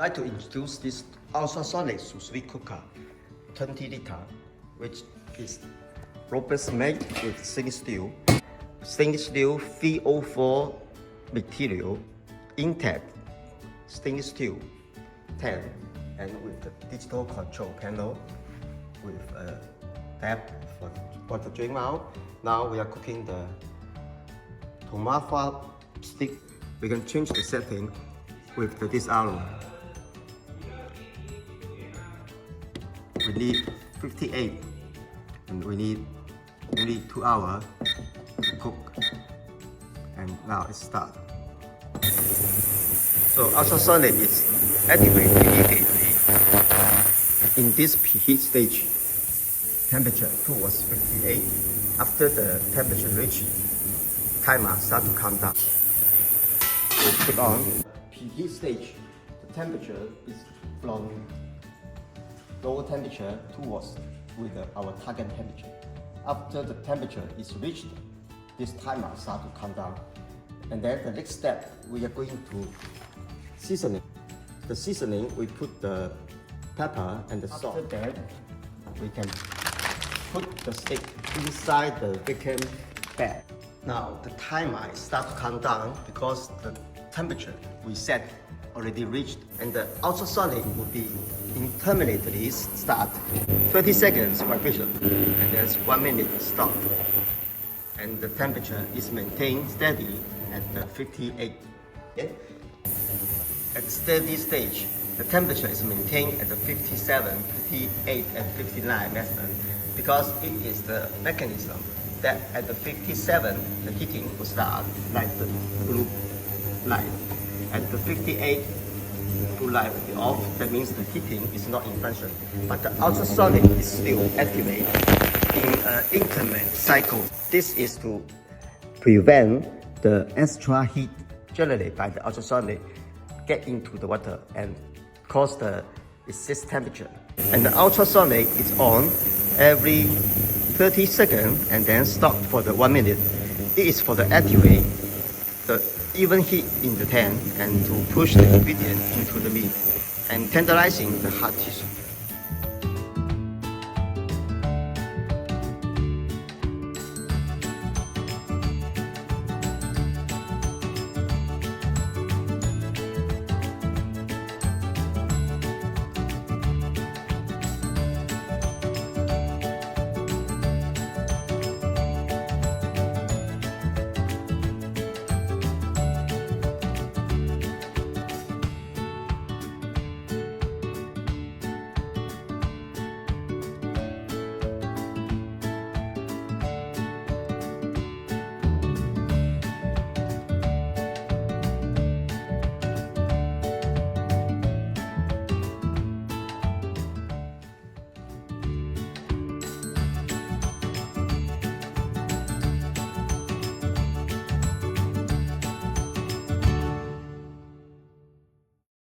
I'd like to introduce this ultrasonic sous vide cooker, 20 liter, which is robust made with stainless steel 304 material, intact stainless steel 10, and with the digital control panel with a tap for the drain out. Now we are cooking the Tomahawk stick. We can change the setting with this arrow. We need 58 and we need only 2 hours to cook. And now it starts. So ultrasonic is activated immediately. In this preheat stage, temperature towards 58. After the temperature reach, timer start to count down. We put on preheat stage. The temperature is from lower temperature towards with our target temperature. After the temperature is reached, this timer start to count down. And then the next step, we are going to seasoning. The seasoning, we put the pepper and the salt. After that, we can put the steak inside the vacuum bag. Now the timer start to count down because the temperature we set already reached, and the ultrasonic will be intermittently start 30 seconds vibration and then 1 minute stop, and the temperature is maintained steady at the 58. Okay? At steady stage, the temperature is maintained at the 57, 58 and 59 method because it is the mechanism that at the 57 the heating will start like the blue light. At the 58, the blue light will be off. That means the heating is not in function. But the ultrasonic is still activated in an increment cycle. This is to prevent the extra heat generated by the ultrasonic get into the water and cause the excess temperature. And the ultrasonic is on every 30 seconds and then stop for the 1 minute. It is for the activate the even heat in the pan and to push the ingredient into the meat and tenderizing the hard tissue.